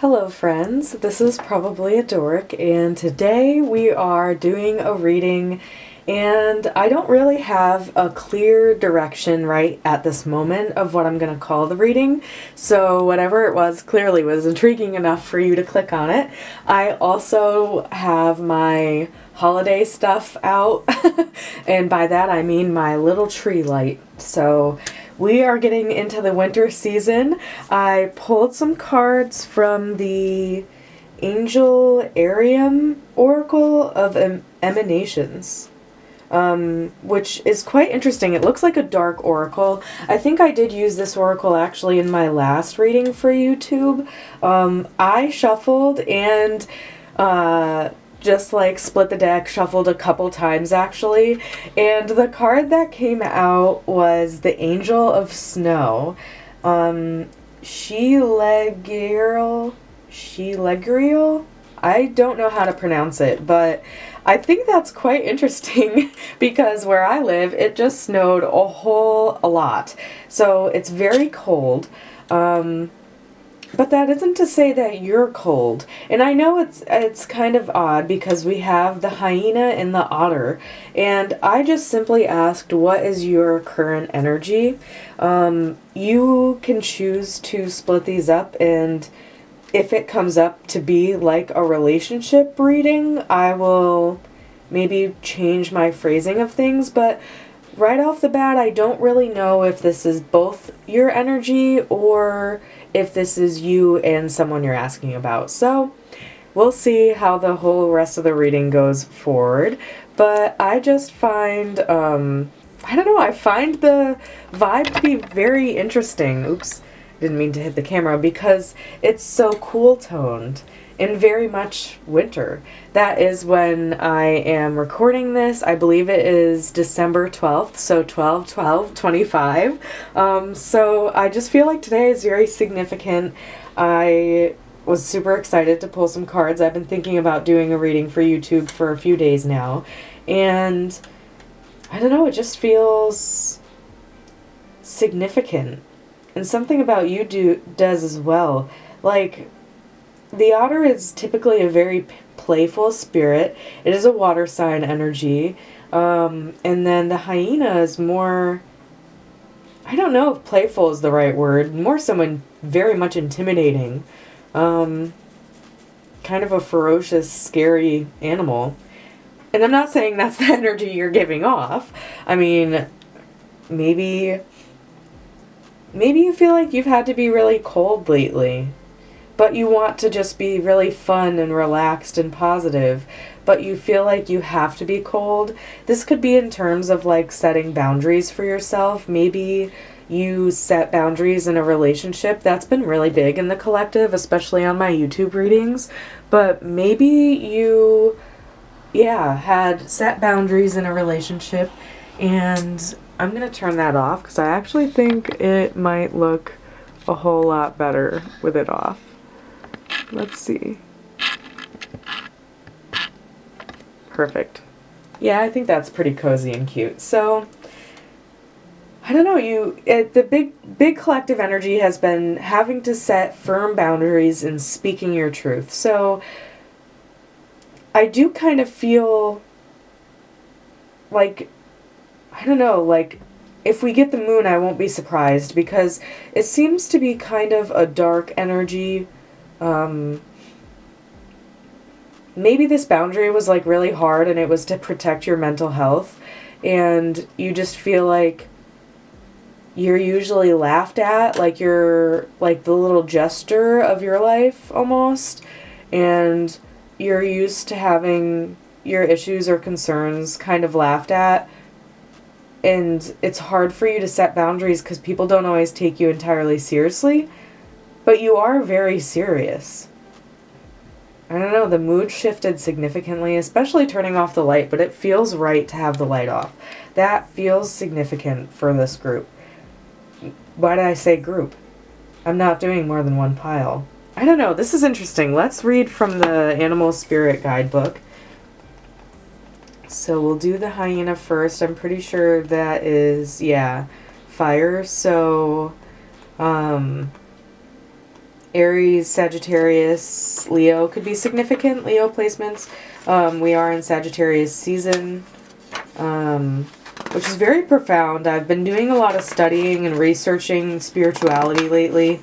Hello friends, this is probably a dork, and today we are doing a reading, and I don't really have a clear direction right at this moment of what I'm going to call the reading, so whatever it was clearly was intriguing enough for you to click on it. I also have my holiday stuff out, and by that I mean my little tree light, so we are getting into the winter season. I pulled some cards from the Angel Arium Oracle of Emanations, which is quite interesting. It looks like a dark oracle. I think I did use this oracle actually in my last reading for YouTube. I shuffled and just like split the deck, shuffled a couple times actually, and the card that came out was the Angel of Snow. She-Legriel? I don't know how to pronounce it, but I think that's quite interesting because where I live, it just snowed a whole lot. So it's very cold. But that isn't to say that you're cold. And I know it's kind of odd because we have the hyena and the otter. And I just simply asked, what is your current energy? You can choose to split these up, and if it comes up to be like a relationship reading, I will maybe change my phrasing of things. But right off the bat, I don't really know if this is both your energy or if this is you and someone you're asking about. So we'll see how the whole rest of the reading goes forward. But I just find, I don't know, I find the vibe to be very interesting. Oops, didn't mean to hit the camera, because it's so cool toned and very much winter. That is when I am recording this. I believe it is December 12th, so 12/12/25. So I just feel like today is very significant. I was super excited to pull some cards. I've been thinking about doing a reading for YouTube for a few days now, and I don't know, it just feels significant. And something about you does as well. Like, the otter is typically a very playful spirit. It is a water sign energy. And then the hyena is more, I don't know if playful is the right word, more someone very much intimidating. Kind of a ferocious, scary animal. And I'm not saying that's the energy you're giving off. I mean, maybe you feel like you've had to be really cold lately, but you want to just be really fun and relaxed and positive, but you feel like you have to be cold. This could be in terms of like setting boundaries for yourself. Maybe you set boundaries in a relationship. That's been really big in the collective, especially on my YouTube readings. But maybe you, had set boundaries in a relationship, and I'm going to turn that off because I actually think it might look a whole lot better with it off. Let's see. Perfect. Yeah, I think that's pretty cozy and cute. So, I don't know, the big collective energy has been having to set firm boundaries and speaking your truth. So, I do kind of feel like, I don't know, like, if we get the moon, I won't be surprised, because it seems to be kind of a dark energy. Maybe this boundary was like really hard and it was to protect your mental health, and you just feel like you're usually laughed at, like you're like the little jester of your life almost, and you're used to having your issues or concerns kind of laughed at, and it's hard for you to set boundaries because people don't always take you entirely seriously, but you are very serious. I don't know, the mood shifted significantly, especially turning off the light, but it feels right to have the light off. That feels significant for this group. Why did I say group? I'm not doing more than one pile. I don't know, this is interesting. Let's read from the Animal Spirit Guidebook. So we'll do the hyena first. I'm pretty sure that is, fire. So, Aries, Sagittarius, Leo could be significant. Leo placements. We are in Sagittarius season, which is very profound. I've been doing a lot of studying and researching spirituality lately.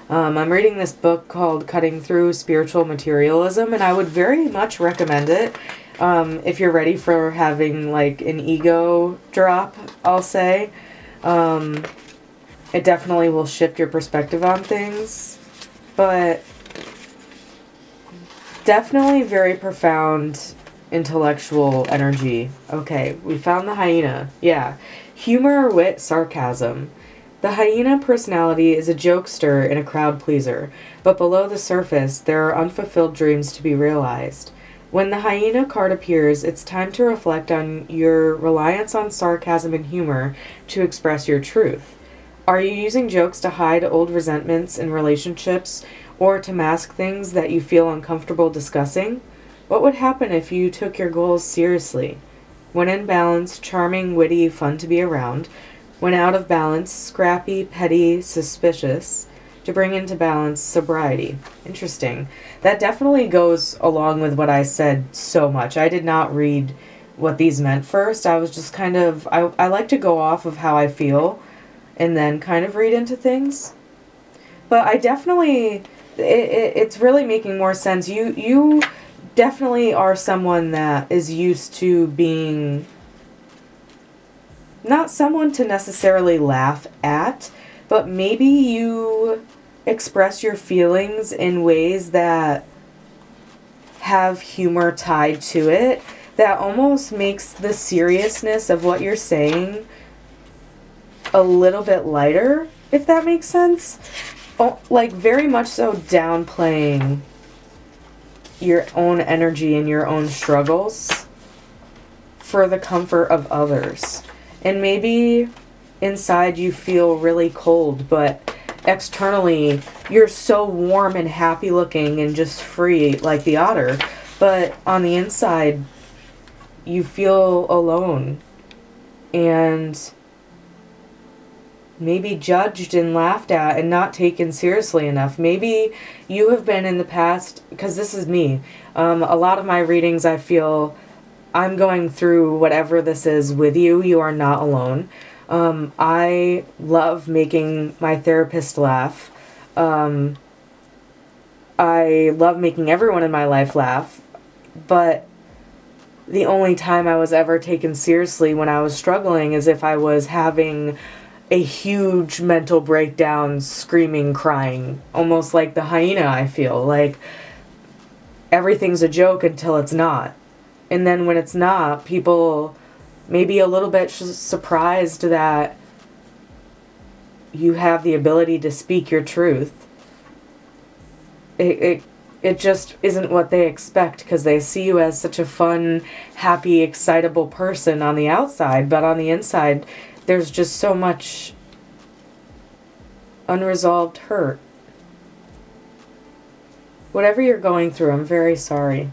I'm reading this book called Cutting Through Spiritual Materialism, and I would very much recommend it if you're ready for having like an ego drop, I'll say. It definitely will shift your perspective on things, but definitely very profound intellectual energy. Okay, we found the hyena. Yeah. Humor, wit, sarcasm. The hyena personality is a jokester and a crowd pleaser, but below the surface, there are unfulfilled dreams to be realized. When the hyena card appears, it's time to reflect on your reliance on sarcasm and humor to express your truth. Are you using jokes to hide old resentments in relationships or to mask things that you feel uncomfortable discussing? What would happen if you took your goals seriously? When in balance, charming, witty, fun to be around. When out of balance, scrappy, petty, suspicious. To bring into balance, sobriety. Interesting. That definitely goes along with what I said so much. I did not read what these meant first. I was just kind of, I like to go off of how I feel and then kind of read into things. But I definitely, it's really making more sense. You definitely are someone that is used to being not someone to necessarily laugh at, but maybe you express your feelings in ways that have humor tied to it, that almost makes the seriousness of what you're saying a little bit lighter, if that makes sense. Like very much so downplaying your own energy and your own struggles for the comfort of others. And maybe inside you feel really cold, but externally you're so warm and happy looking and just free like the otter. But on the inside you feel alone and maybe judged and laughed at and not taken seriously enough. Maybe you have been in the past, because this is me. A lot of my readings I feel I'm going through whatever this is with you. You are not alone. I love making my therapist laugh. I love making everyone in my life laugh. But the only time I was ever taken seriously when I was struggling is if I was having a huge mental breakdown, screaming, crying. Almost like the hyena, I feel. Like everything's a joke until it's not. And then when it's not, people may be a little bit surprised that you have the ability to speak your truth. It just isn't what they expect, because they see you as such a fun, happy, excitable person on the outside, but on the inside there's just so much unresolved hurt. Whatever you're going through, I'm very sorry.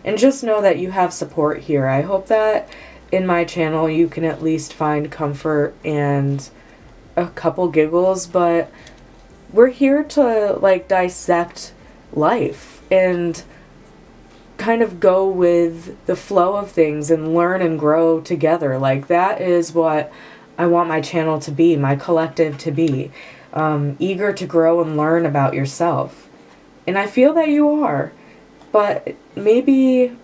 And just know that you have support here. I hope that in my channel you can at least find comfort and a couple giggles, but we're here to like dissect life and kind of go with the flow of things and learn and grow together. Like that is what I want my channel to be, my collective to be. Eager to grow and learn about yourself. And I feel that you are. But maybe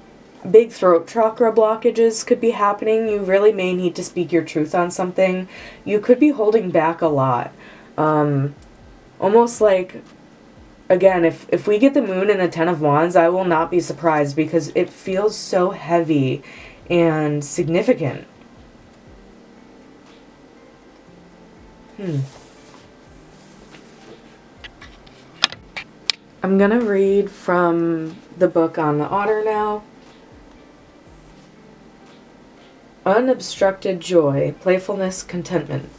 big throat chakra blockages could be happening. You really may need to speak your truth on something. You could be holding back a lot. Almost like, again, if we get the moon and the 10 of wands, I will not be surprised, because it feels so heavy and significant. I'm gonna read from the book on the otter now. Unobstructed joy, playfulness, contentment.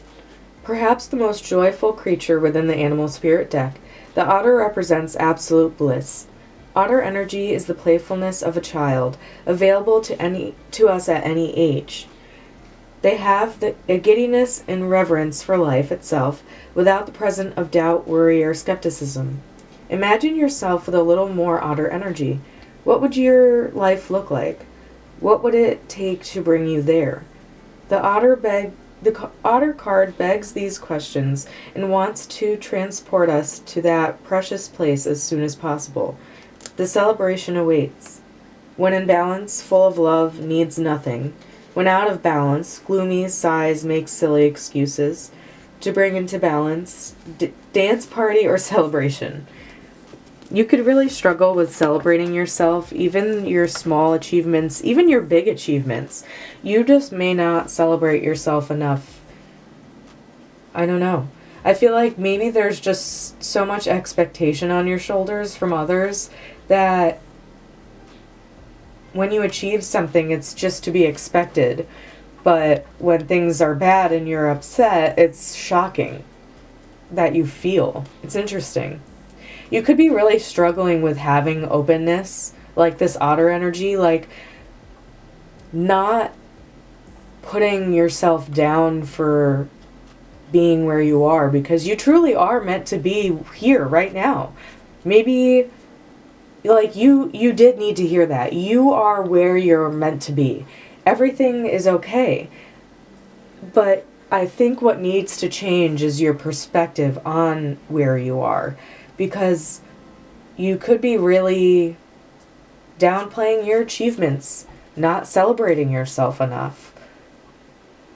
Perhaps the most joyful creature within the animal spirit deck, the otter represents absolute bliss. Otter energy is the playfulness of a child, available to us at any age. They have a giddiness and reverence for life itself, without the presence of doubt, worry, or skepticism. Imagine yourself with a little more otter energy. What would your life look like? What would it take to bring you there? The otter card begs these questions and wants to transport us to that precious place as soon as possible. The celebration awaits. When in balance, full of love, needs nothing. When out of balance, gloomy sighs make silly excuses. To bring into balance, dance party or celebration. You could really struggle with celebrating yourself, even your small achievements, even your big achievements. You just may not celebrate yourself enough. I don't know. I feel like maybe there's just so much expectation on your shoulders from others that when you achieve something, it's just to be expected. But when things are bad and you're upset, it's shocking that you feel. It's interesting. You could be really struggling with having openness, like this otter energy, like not putting yourself down for being where you are, because you truly are meant to be here right now. Maybe like you did need to hear that. You are where you're meant to be. Everything is okay. But I think what needs to change is your perspective on where you are. Because you could be really downplaying your achievements, not celebrating yourself enough,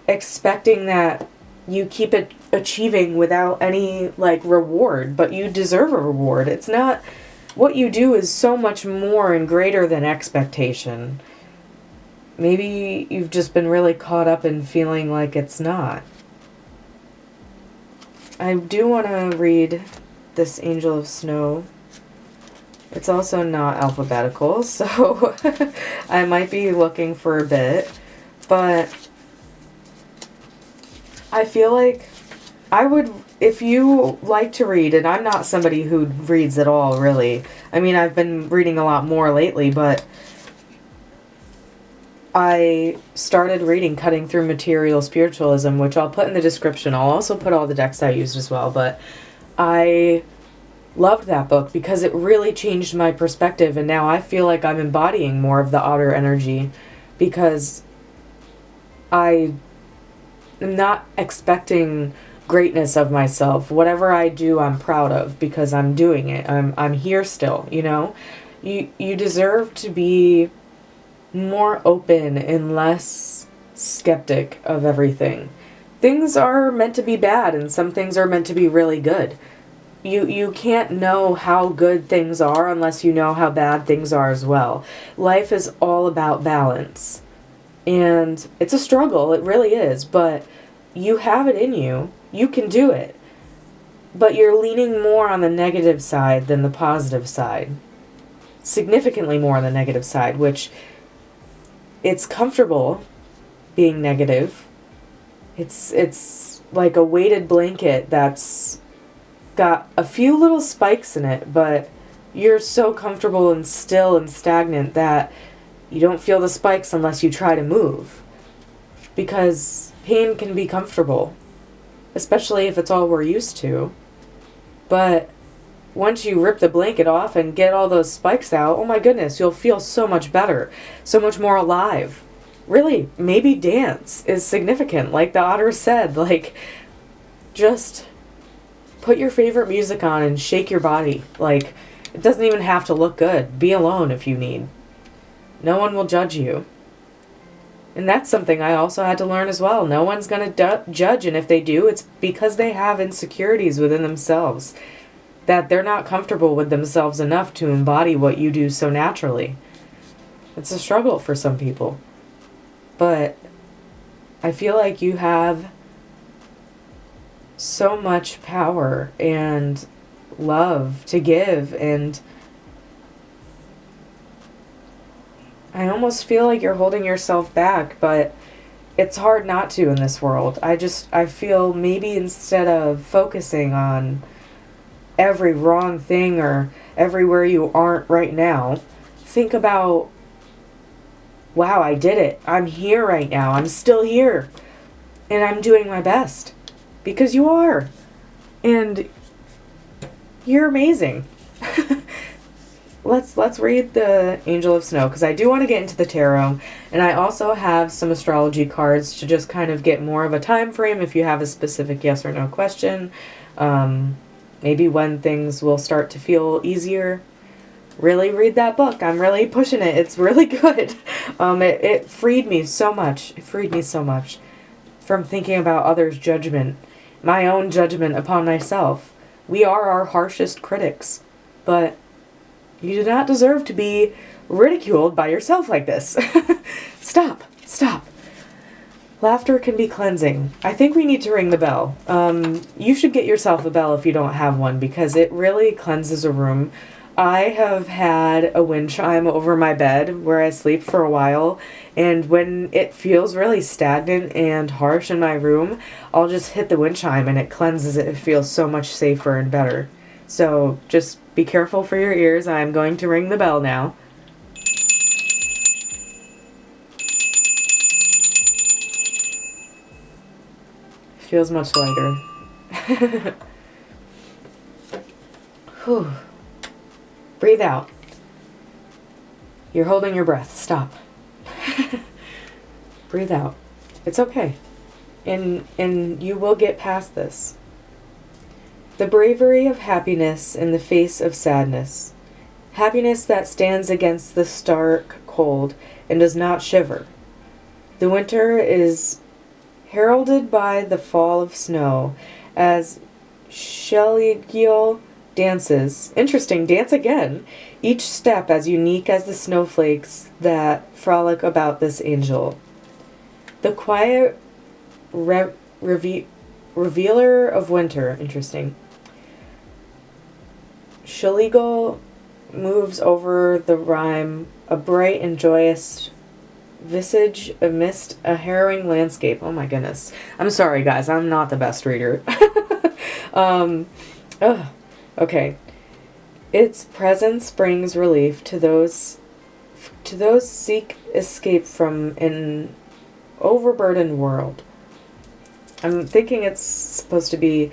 expecting that you keep it achieving without any like reward, but you deserve a reward. It's not, what you do is so much more and greater than expectation. Maybe you've just been really caught up in feeling like it's not. I do want to read this Angel of Snow. It's also not alphabetical, so I might be looking for a bit, but I feel like I would, if you like to read, and I'm not somebody who reads at all, really. I mean, I've been reading a lot more lately, but I started reading Cutting Through Material Spiritualism, which I'll put in the description. I'll also put all the decks I used as well, but I loved that book because it really changed my perspective, and now I feel like I'm embodying more of the otter energy because I am not expecting greatness of myself. Whatever I do, I'm proud of because I'm doing it. I'm here still, you know? You deserve to be more open and less skeptic of everything. Things are meant to be bad and some things are meant to be really good. You can't know how good things are unless you know how bad things are as well. Life is all about balance. And it's a struggle, it really is, but you have it in you. You can do it. But you're leaning more on the negative side than the positive side. Significantly more on the negative side, which it's comfortable being negative. It's like a weighted blanket that's got a few little spikes in it, but you're so comfortable and still and stagnant that you don't feel the spikes unless you try to move. Because pain can be comfortable, especially if it's all we're used to. But once you rip the blanket off and get all those spikes out, oh my goodness, you'll feel so much better, so much more alive. Really, maybe dance is significant, like the otter said, like, just put your favorite music on and shake your body. Like, it doesn't even have to look good. Be alone if you need. No one will judge you. And that's something I also had to learn as well. No one's going to judge, and if they do, it's because they have insecurities within themselves. That they're not comfortable with themselves enough to embody what you do so naturally. It's a struggle for some people. But I feel like you have so much power and love to give, and I almost feel like you're holding yourself back, but it's hard not to in this world. I feel maybe instead of focusing on every wrong thing or everywhere you aren't right now, think about, wow, I did it. I'm here right now. I'm still here. And I'm doing my best. Because you are. And you're amazing. let's read the Angel of Snow, because I do want to get into the tarot, and I also have some astrology cards to just kind of get more of a time frame if you have a specific yes or no question. Maybe when things will start to feel easier. Really read that book. I'm really pushing it. It's really good. It freed me so much. It freed me so much from thinking about others' judgment, my own judgment upon myself. We are our harshest critics, but you do not deserve to be ridiculed by yourself like this. Stop. Stop. Laughter can be cleansing. I think we need to ring the bell. You should get yourself a bell if you don't have one, because it really cleanses a room. I have had a wind chime over my bed where I sleep for a while, and when it feels really stagnant and harsh in my room, I'll just hit the wind chime and it cleanses it. It feels so much safer and better. So just be careful for your ears. I'm going to ring the bell now. Feels much lighter. Whew. Breathe out. You're holding your breath. Stop. Breathe out. It's okay. And you will get past this. The bravery of happiness in the face of sadness. Happiness that stands against the stark cold and does not shiver. The winter is heralded by the fall of snow as Sheligiel dances. Interesting, dance again. Each step as unique as the snowflakes that frolic about this angel. The quiet revealer of winter. Interesting. Sheligiel moves over the rhyme, a bright and joyous visage amidst a harrowing landscape. Oh my goodness. I'm sorry, guys. I'm not the best reader. Okay. Its presence brings relief to those seek escape from an overburdened world. I'm thinking it's supposed to be,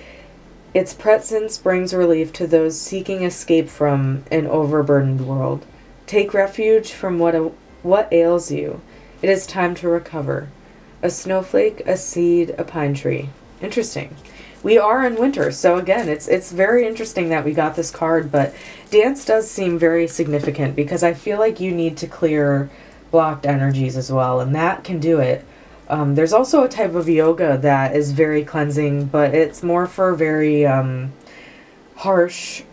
its presence brings relief to those seeking escape from an overburdened world. Take refuge from what ails you. It is time to recover. A snowflake, a seed, a pine tree. Interesting. We are in winter, so again, it's very interesting that we got this card, but dance does seem very significant because I feel like you need to clear blocked energies as well, and that can do it. There's also a type of yoga that is very cleansing, but it's more for very harsh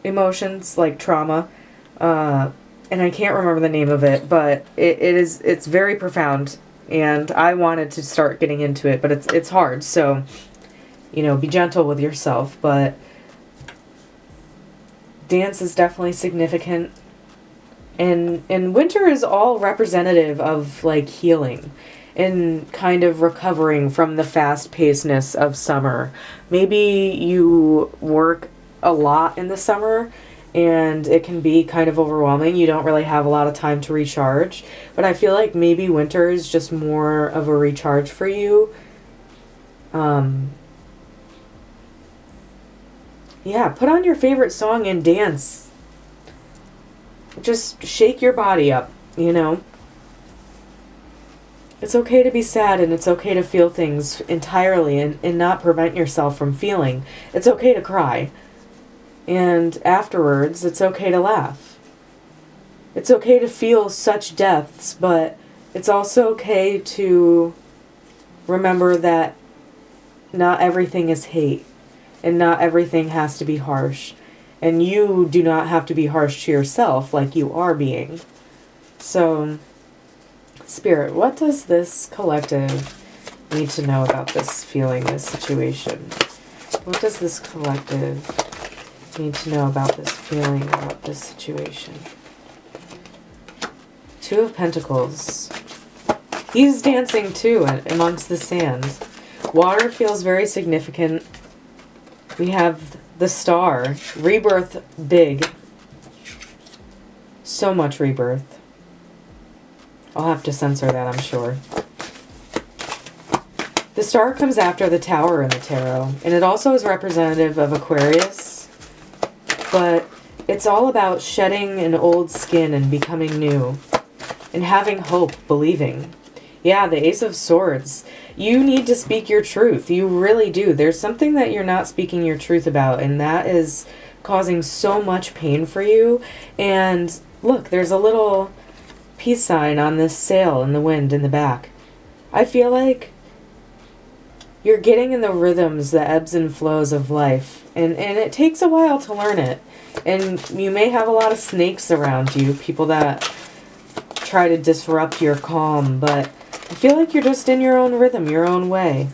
emotions like trauma. And I can't remember the name of it, but it's very profound, and I wanted to start getting into it, but it's hard, so, you know, be gentle with yourself, but dance is definitely significant, and winter is all representative of, like, healing, and kind of recovering from the fast-pacedness of summer. Maybe you work a lot in the summer, and it can be kind of overwhelming. You don't really have a lot of time to recharge. But I feel like maybe winter is just more of a recharge for you. Yeah, put on your favorite song and dance. Just shake your body up, you know? It's okay to be sad, and it's okay to feel things entirely and not prevent yourself from feeling. It's okay to cry. And afterwards, it's okay to laugh. It's okay to feel such depths, but it's also okay to remember that not everything is hate, and not everything has to be harsh. And you do not have to be harsh to yourself like you are being. So, Spirit, what does this collective need to know about this feeling, this situation? What does this collective need to know about this feeling, about this situation? Two of Pentacles. He's dancing too amongst the sand. Water feels very significant. We have the Star. Rebirth big. So much rebirth. I'll have to censor that, I'm sure. The star comes after the Tower in the tarot, and it also is representative of Aquarius, but it's all about shedding an old skin and becoming new, and having hope, believing. Yeah, the Ace of Swords. You need to speak your truth. You really do. There's something that you're not speaking your truth about, and that is causing so much pain for you. And look, there's a little peace sign on this sail in the wind in the back. I feel like you're getting in the rhythms, the ebbs and flows of life, and it takes a while to learn it. And you may have a lot of snakes around you, people that try to disrupt your calm, but I feel like you're just in your own rhythm, your own way.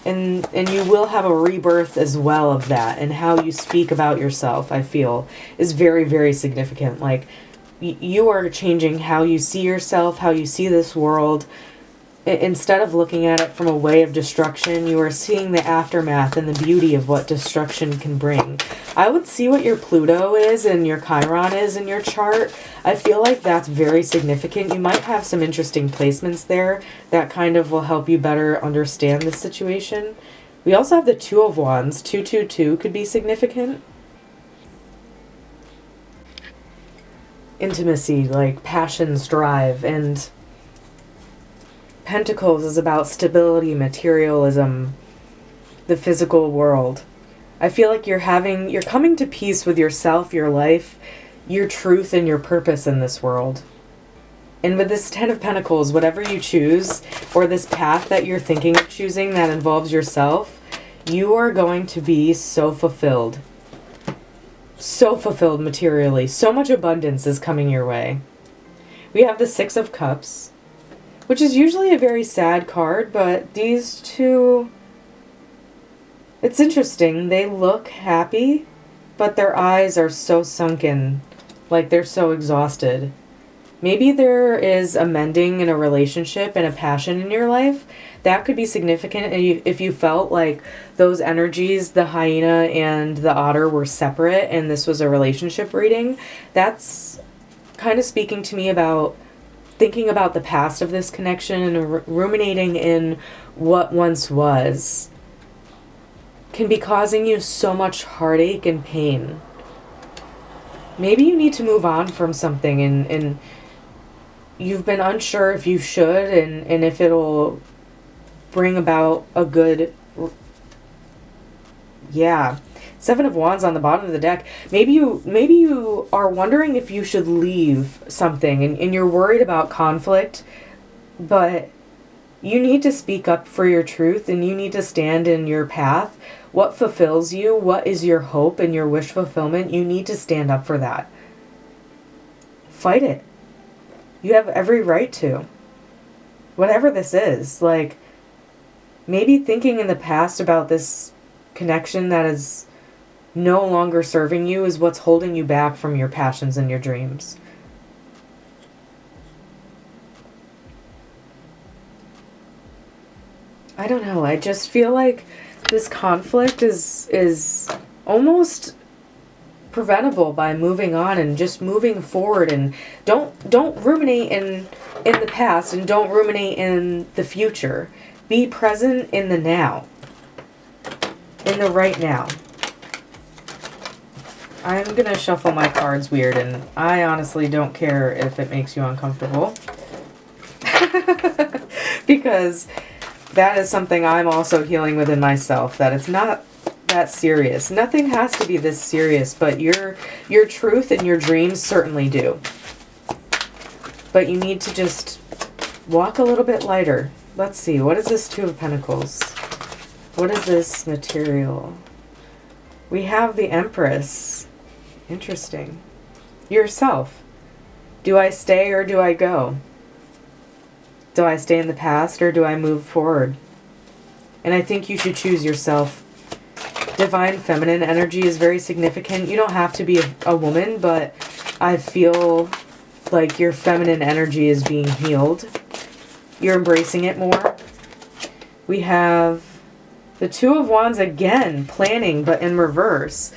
And you will have a rebirth as well of that, and how you speak about yourself, I feel, is very, very significant. Like, you are changing how you see yourself, how you see this world. Instead of looking at it from a way of destruction, you are seeing the aftermath and the beauty of what destruction can bring. I would see what your Pluto is and your Chiron is in your chart. I feel like that's very significant. You might have some interesting placements there that kind of will help you better understand the situation. We also have the Two of Wands. 222 could be significant. Intimacy, like passions, drive, and Pentacles is about stability, materialism, the physical world. I feel like you're coming to peace with yourself, your life, your truth, and your purpose in this world. And with this Ten of Pentacles, whatever you choose, or this path that you're thinking of choosing that involves yourself, you are going to be so fulfilled. So fulfilled materially. So much abundance is coming your way. We have the Six of Cups, which is usually a very sad card, but these two, it's interesting. They look happy, but their eyes are so sunken, like they're so exhausted. Maybe there is a mending in a relationship and a passion in your life. That could be significant if you felt like those energies, the hyena and the otter, were separate and this was a relationship reading. That's kind of speaking to me about thinking about the past of this connection and ruminating in what once was can be causing you so much heartache and pain. Maybe you need to move on from something and you've been unsure if you should and if it'll bring about a good... Yeah. Seven of Wands on the bottom of the deck. Maybe you are wondering if you should leave something and you're worried about conflict, but you need to speak up for your truth and you need to stand in your path. What fulfills you? What is your hope and your wish fulfillment? You need to stand up for that. Fight it. You have every right to. Whatever this is, like, maybe thinking in the past about this connection that is no longer serving you is what's holding you back from your passions and your dreams. I don't know. I just feel like this conflict is almost preventable by moving on and just moving forward, and don't ruminate in the past and don't ruminate in the future. Be present in the now. In the right now. I'm going to shuffle my cards weird, and I honestly don't care if it makes you uncomfortable. Because that is something I'm also healing within myself, that it's not that serious. Nothing has to be this serious, but your truth and your dreams certainly do. But you need to just walk a little bit lighter. Let's see, what is this Two of Pentacles? What is this material? We have the Empress. Interesting. Yourself. Do I stay or do I go? Do I stay in the past or do I move forward? And I think you should choose yourself. Divine feminine energy is very significant. You don't have to be a woman, but I feel like your feminine energy is being healed. You're embracing it more. We have the Two of Wands again, planning, but in reverse.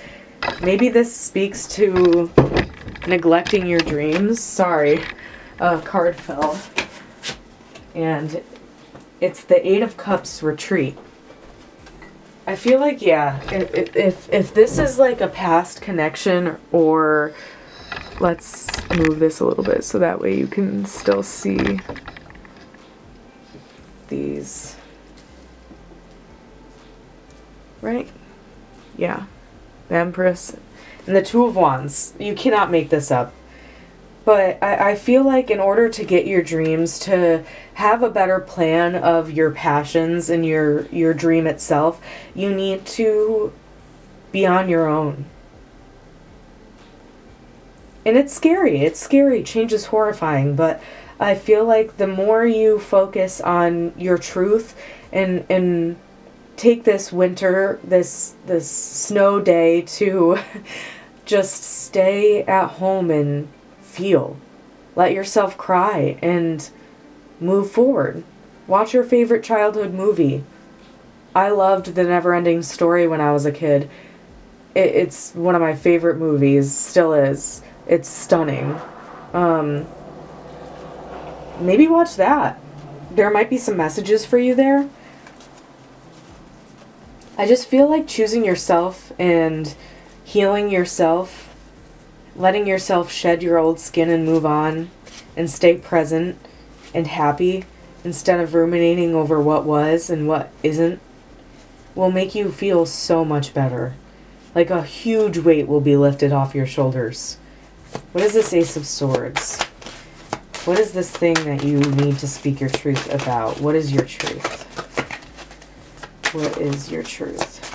Maybe this speaks to neglecting your dreams. Sorry, a card fell. And It's the Eight of Cups retreat. I feel like, yeah, if this is like a past connection, or let's move this a little bit so that way you can still see these. Right? Yeah. The Empress and the Two of Wands. You cannot make this up. But I feel like in order to get your dreams, to have a better plan of your passions and your dream itself, you need to be on your own. And it's scary. It's scary. Change is horrifying. But I feel like the more you focus on your truth and take this winter, this snow day to just stay at home and feel. Let yourself cry and move forward. Watch your favorite childhood movie. I loved The Neverending Story when I was a kid. It's one of my favorite movies, still is. It's stunning. Maybe watch that. There might be some messages for you there. I just feel like choosing yourself and healing yourself, letting yourself shed your old skin and move on and stay present and happy instead of ruminating over what was and what isn't will make you feel so much better. Like a huge weight will be lifted off your shoulders. What is this Ace of Swords? What is this thing that you need to speak your truth about? What is your truth? What is your truth?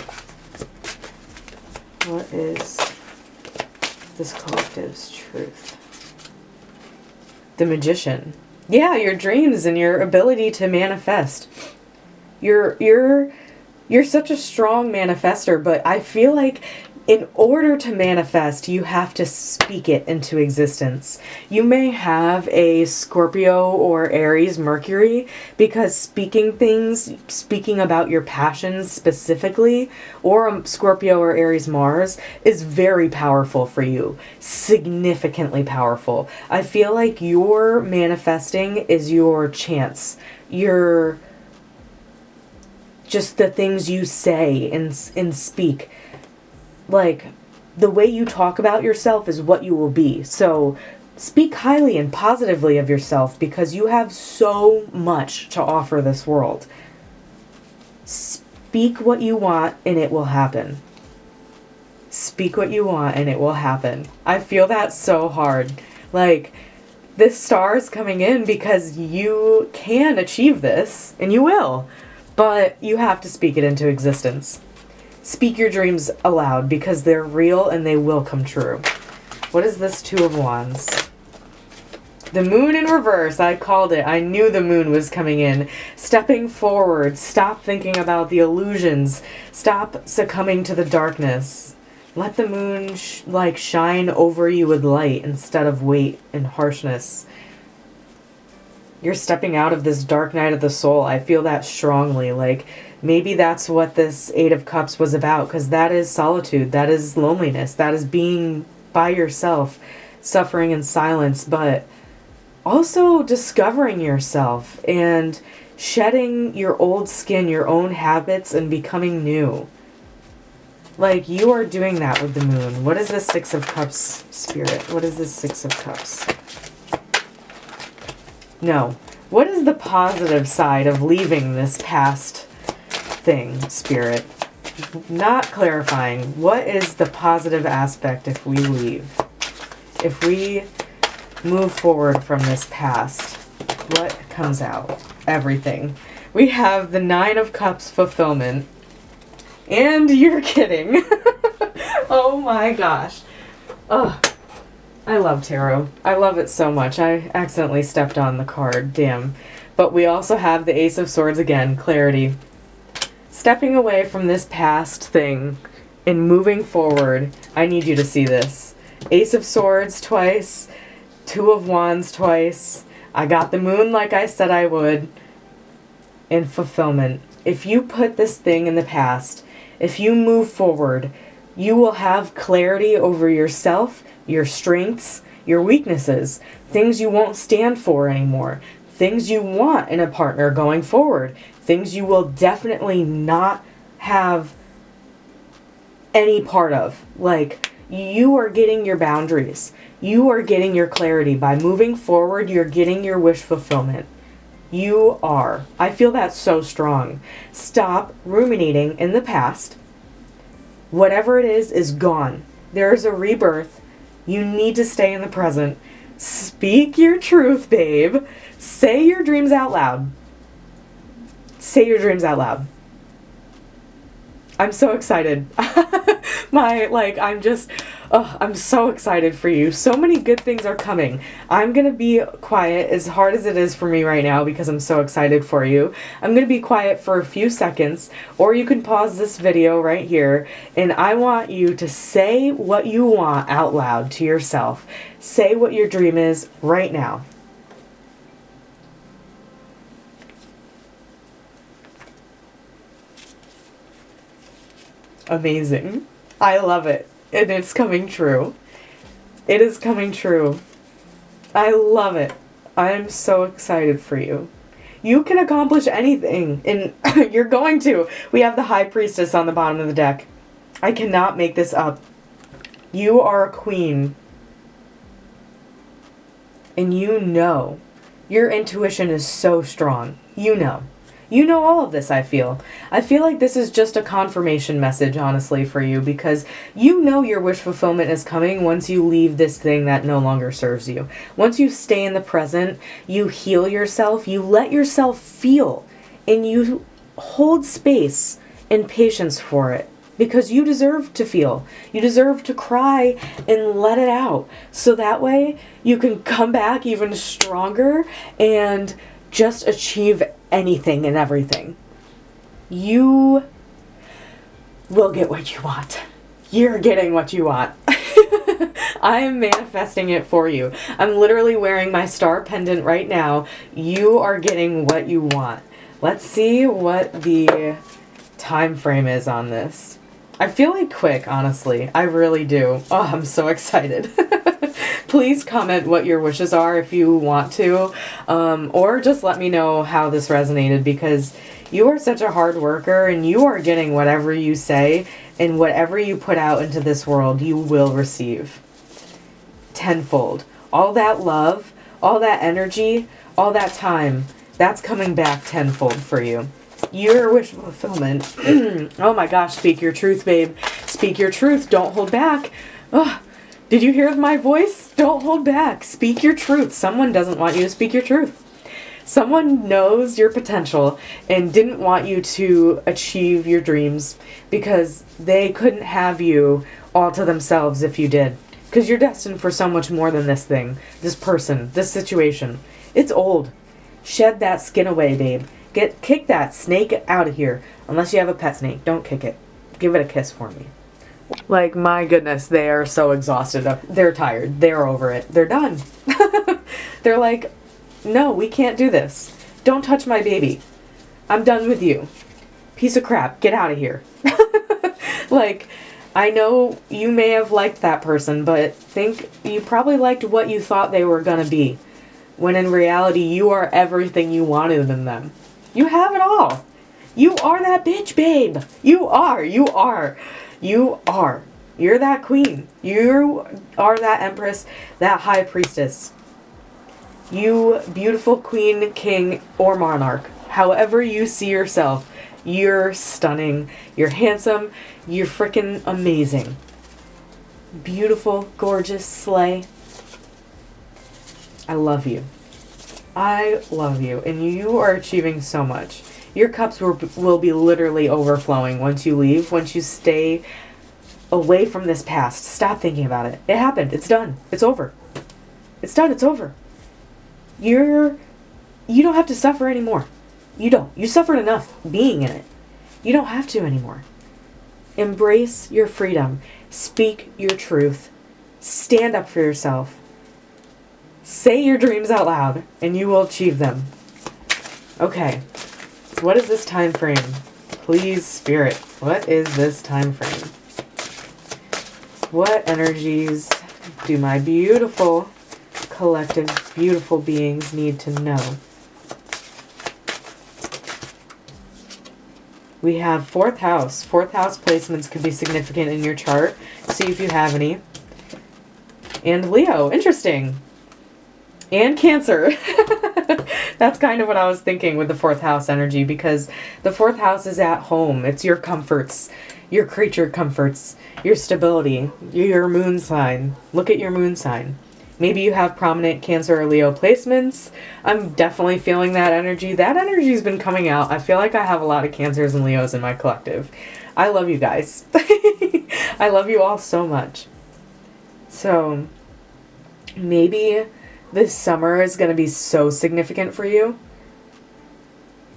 What is this collective's truth? The Magician. Yeah, your dreams and your ability to manifest. You're such a strong manifester, but I feel like in order to manifest, you have to speak it into existence. You may have a Scorpio or Aries Mercury, because speaking things, speaking about your passions specifically, or a Scorpio or Aries Mars is very powerful for you. Significantly powerful. I feel like your manifesting is your chance. Your just the things you say and speak. Like, the way you talk about yourself is what you will be. So speak highly and positively of yourself, because you have so much to offer this world. Speak what you want and it will happen. Speak what you want and it will happen. I feel that so hard. Like, this star is coming in because you can achieve this, and you will. But you have to speak it into existence. Speak your dreams aloud, because they're real and they will come true. What is this Two of Wands? The Moon in reverse. I called it. I knew the moon was coming in. Stepping forward. Stop thinking about the illusions. Stop succumbing to the darkness. Let the moon shine over you with light instead of weight and harshness. You're stepping out of this dark night of the soul. I feel that strongly. Like, maybe that's what this Eight of Cups was about, because that is solitude, that is loneliness, that is being by yourself, suffering in silence, but also discovering yourself and shedding your old skin, your own habits, and becoming new. Like, you are doing that with the moon. What is this Six of Cups, Spirit? What is this Six of Cups? No. What is the positive side of leaving this past thing, Spirit? Not clarifying. What is the positive aspect if we leave? If we move forward from this past, what comes out? Everything. We have the Nine of Cups, fulfillment. And you're kidding. Oh my gosh. Ugh. I love tarot. I love it so much. I accidentally stepped on the card. Damn. But we also have the Ace of Swords again. Clarity. Stepping away from this past thing and moving forward. I need you to see this. Ace of Swords twice. Two of Wands twice. I got the moon like I said I would. And fulfillment. If you put this thing in the past, if you move forward, you will have clarity over yourself, your strengths, your weaknesses, things you won't stand for anymore, things you want in a partner going forward, things you will definitely not have any part of. Like, you are getting your boundaries. You are getting your clarity. By moving forward, you're getting your wish fulfillment. You are. I feel that so strong. Stop ruminating in the past. Whatever it is gone. There is a rebirth. You need to stay in the present. Speak your truth, babe. Say your dreams out loud. Say your dreams out loud. I'm so excited. I'm so excited for you. So many good things are coming. I'm going to be quiet, as hard as it is for me right now because I'm so excited for you. I'm going to be quiet for a few seconds, or you can pause this video right here, and I want you to say what you want out loud to yourself. Say what your dream is right now. Amazing. I love it. And it's coming true. It is coming true. I love it. I am so excited for you. You can accomplish anything, and you're going to. We have the High Priestess on the bottom of the deck. I cannot make this up. You are a queen. And you know. Your intuition is so strong. You know. You know all of this, I feel. I feel like this is just a confirmation message, honestly, for you, because you know your wish fulfillment is coming once you leave this thing that no longer serves you. Once you stay in the present, you heal yourself, you let yourself feel, and you hold space and patience for it, because you deserve to feel. You deserve to cry and let it out, so that way you can come back even stronger and just achieve anything and everything. You will get what you want. You're getting what you want. I am manifesting it for you. I'm literally wearing my star pendant right now. You are getting what you want. Let's see what the time frame is on this. I feel like quick, honestly. I really do. Oh, I'm so excited. Please comment what your wishes are if you want to, or just let me know how this resonated, because you are such a hard worker and you are getting whatever you say, and whatever you put out into this world, you will receive tenfold. All that love, all that energy, all that time, that's coming back tenfold for you. Your wish fulfillment. Oh my gosh, speak your truth, babe. Speak your truth. Don't hold back. Ugh. Did you hear my voice? Don't hold back. Speak your truth. Someone doesn't want you to speak your truth. Someone knows your potential and didn't want you to achieve your dreams because they couldn't have you all to themselves if you did. Because you're destined for so much more than this thing, this person, this situation. It's old. Shed that skin away, babe. Kick that snake out of here. Unless you have a pet snake. Don't kick it. Give it a kiss for me. Like, my goodness, they are so exhausted. They're tired. They're over it. They're done. They're like, no, we can't do this. Don't touch my baby. I'm done with you. Piece of crap. Get out of here. Like, I know you may have liked that person, but think you probably liked what you thought they were gonna be. When in reality, you are everything you wanted in them. You have it all. You are that bitch, babe. You are. You are. You are. You're that queen. You are that empress, that high priestess. You beautiful queen, king, or monarch. However you see yourself, you're stunning. You're handsome. You're freaking amazing. Beautiful, gorgeous, slay. I love you. I love you. And you are achieving so much. Your cups will be literally overflowing once you leave, once you stay away from this past. Stop thinking about it. It happened. It's done. It's over. It's done. It's over. You don't have to suffer anymore. You don't. You suffered enough being in it. You don't have to anymore. Embrace your freedom. Speak your truth. Stand up for yourself. Say your dreams out loud, and you will achieve them. Okay. What is this time frame? Please, Spirit. What is this time frame? What energies do my beautiful, collective, beautiful beings need to know We have fourth house. Fourth house placements could be significant in your chart. See if you have any. And Leo, interesting. And Cancer. That's kind of what I was thinking with the fourth house energy, because the fourth house is at home. It's your comforts, your creature comforts, your stability, your moon sign. Look at your moon sign. Maybe you have prominent Cancer or Leo placements. I'm definitely feeling that energy. That energy's been coming out. I feel like I have a lot of Cancers and Leos in my collective. I love you guys. I love you all so much. So, maybe this summer is going to be so significant for you.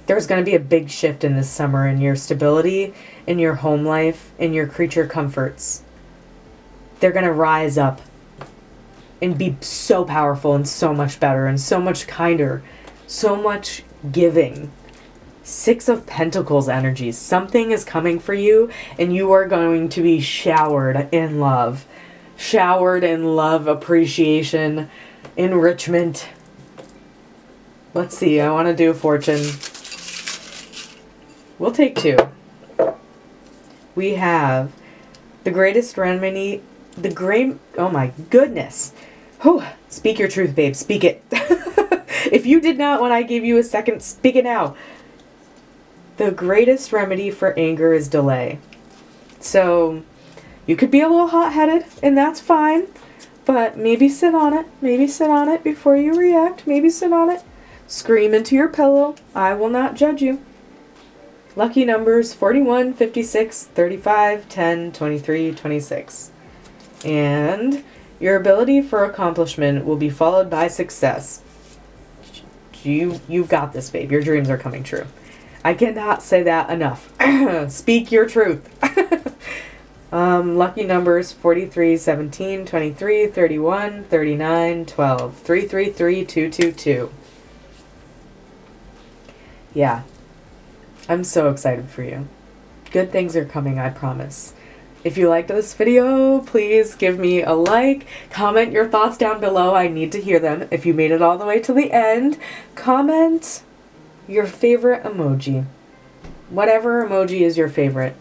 There's going to be a big shift in this summer in your stability, in your home life, in your creature comforts. They're going to rise up and be so powerful and so much better and so much kinder, so much giving. Six of Pentacles energies. Something is coming for you, and you are going to be showered in love. Showered in love, appreciation, enrichment. Let's see, I want to do fortune. We'll take two. We have the greatest remedy, oh my goodness. Oh, speak your truth, babe, speak it. If you did not when I gave you a second, speak it now. The greatest remedy for anger is delay. So, you could be a little hot-headed, and that's fine. But maybe sit on it. Maybe sit on it before you react. Maybe sit on it. Scream into your pillow. I will not judge you. Lucky numbers 41, 56, 35, 10, 23, 26. And your ability for accomplishment will be followed by success. You've got this, babe. Your dreams are coming true. I cannot say that enough. Speak your truth. Lucky numbers 43, 17, 23, 31, 39, 12, 333, 222. Yeah. I'm so excited for you. Good things are coming, I promise. If you liked this video, please give me a like. Comment your thoughts down below. I need to hear them. If you made it all the way to the end, comment your favorite emoji. Whatever emoji is your favorite.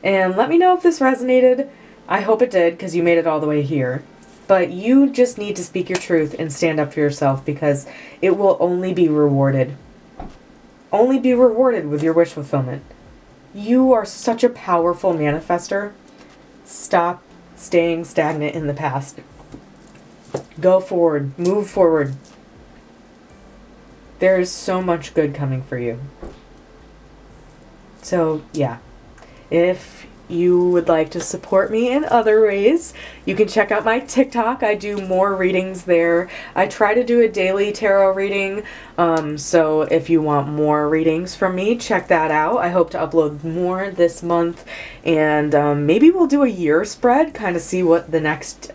And let me know if this resonated. I hope it did, because you made it all the way here. But you just need to speak your truth and stand up for yourself, because it will only be rewarded. Only be rewarded with your wish fulfillment. You are such a powerful manifester. Stop staying stagnant in the past. Go forward. Move forward. There is so much good coming for you. So, yeah. If you would like to support me in other ways, you can check out my TikTok. I do more readings there. I try to do a daily tarot reading, so if you want more readings from me, check that out. I hope to upload more this month, and maybe we'll do a year spread, kind of see what the next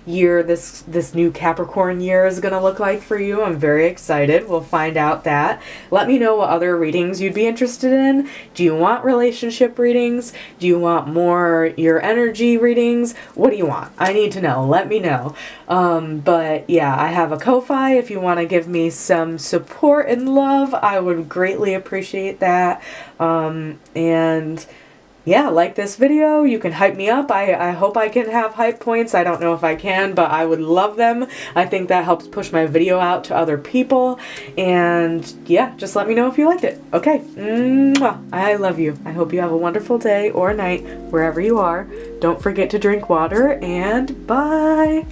year, this new Capricorn year is going to look like for you. I'm very excited. We'll find out that. Let me know what other readings you'd be interested in. Do you want relationship readings? Do you want more your energy readings? What do you want? I need to know. Let me know. But yeah, I have a Ko-Fi if you want to give me some support and love. I would greatly appreciate that. And yeah, like this video. You can hype me up. I hope I can have hype points. I don't know if I can, but I would love them. I think that helps push my video out to other people. And yeah, just let me know if you liked it. Okay. Mwah. I love you. I hope you have a wonderful day or night wherever you are. Don't forget to drink water, and bye.